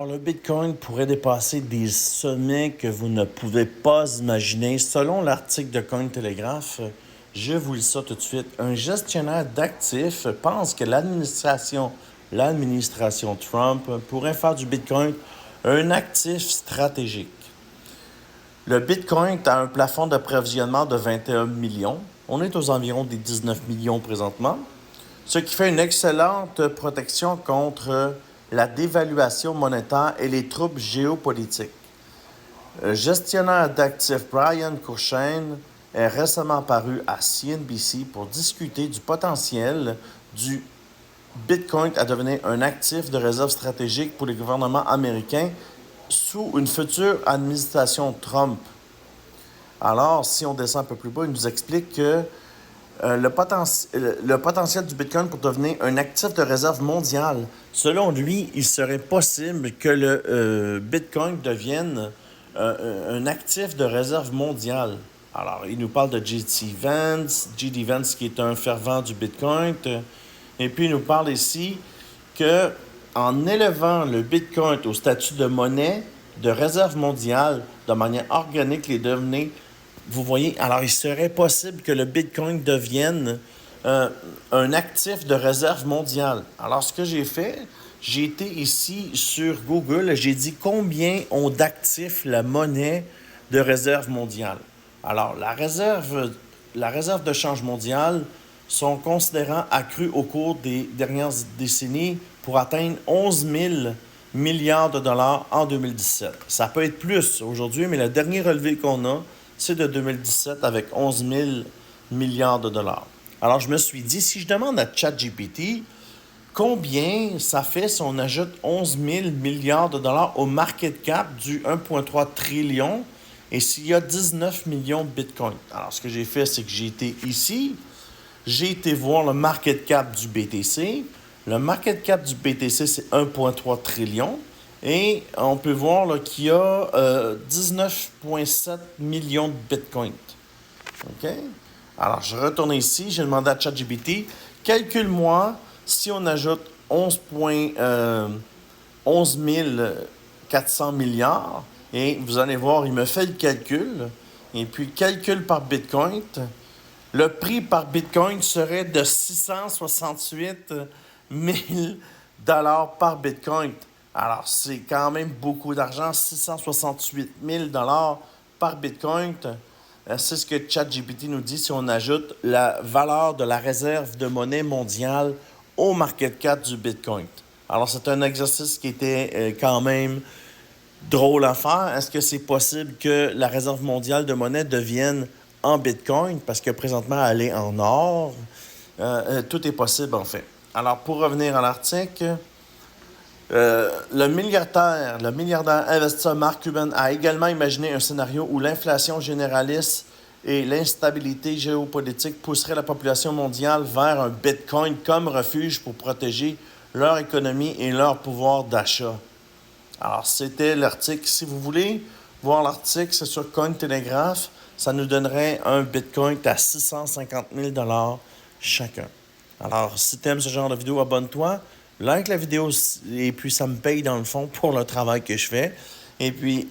Alors, le Bitcoin pourrait dépasser des sommets que vous ne pouvez pas imaginer. Selon l'article de Cointelegraph, je vous lis ça tout de suite. Un gestionnaire d'actifs pense que l'administration Trump pourrait faire du Bitcoin un actif stratégique. Le Bitcoin a un plafond d'approvisionnement de 21 millions. On est aux environs des 19 millions présentement, ce qui fait une excellente protection contre la dévaluation monétaire et les troubles géopolitiques. Le gestionnaire d'actifs Brian Courchain est récemment paru à CNBC pour discuter du potentiel du Bitcoin à devenir un actif de réserve stratégique pour les gouvernements américains sous une future administration Trump. Alors, si on descend un peu plus bas, il nous explique que le potentiel du Bitcoin pour devenir un actif de réserve mondiale. Selon lui, il serait possible que le Bitcoin devienne un actif de réserve mondiale. Alors, il nous parle de GD Vance qui est un fervent du Bitcoin. Et puis, il nous parle ici que en élevant le Bitcoin au statut de monnaie de réserve mondiale de manière organique, les données, vous voyez, alors il serait possible que le Bitcoin devienne un actif de réserve mondiale. Alors, ce que j'ai fait, j'ai été ici sur Google, j'ai dit combien ont d'actifs la monnaie de réserve mondiale. Alors, la réserve de change mondiale sont considérant accru au cours des dernières décennies pour atteindre 11 000 milliards de dollars en 2017. Ça peut être plus aujourd'hui, mais le dernier relevé qu'on a, c'est de 2017 avec 11 000 milliards de dollars. Alors, je me suis dit, si je demande à ChatGPT combien ça fait si on ajoute 11 000 milliards de dollars au market cap du 1,3 trillion et s'il y a 19 millions de Bitcoin. Alors, ce que j'ai fait, c'est que j'ai été ici, j'ai été voir le market cap du BTC. Le market cap du BTC, c'est 1,3 trillion. Et on peut voir là, qu'il y a 19,7 millions de Bitcoin. OK? Alors, je retourne ici. J'ai demandé à ChatGPT, calcule-moi si on ajoute 11 400 milliards. Et vous allez voir, il me fait le calcul. Et puis, calcul par Bitcoin. Le prix par Bitcoin serait de 668 000 dollars par Bitcoin. Alors, c'est quand même beaucoup d'argent, 668 000 dollars par Bitcoin. C'est ce que ChatGPT nous dit si on ajoute la valeur de la réserve de monnaie mondiale au market cap du Bitcoin. Alors, c'est un exercice qui était quand même drôle à faire. Est-ce que c'est possible que la réserve mondiale de monnaie devienne en Bitcoin? Parce que présentement, elle est en or. Tout est possible, en fait. Alors, pour revenir à l'article, le milliardaire investisseur Mark Cuban a également imaginé un scénario où l'inflation généraliste et l'instabilité géopolitique pousseraient la population mondiale vers un Bitcoin comme refuge pour protéger leur économie et leur pouvoir d'achat. Alors, c'était l'article. Si vous voulez voir l'article, c'est sur Cointelegraph. Ça nous donnerait un Bitcoin à 650 000 dollars chacun. Alors, si tu aimes ce genre de vidéo, abonne-toi, like la vidéo et puis ça me paye dans le fond pour le travail que je fais. Et puis,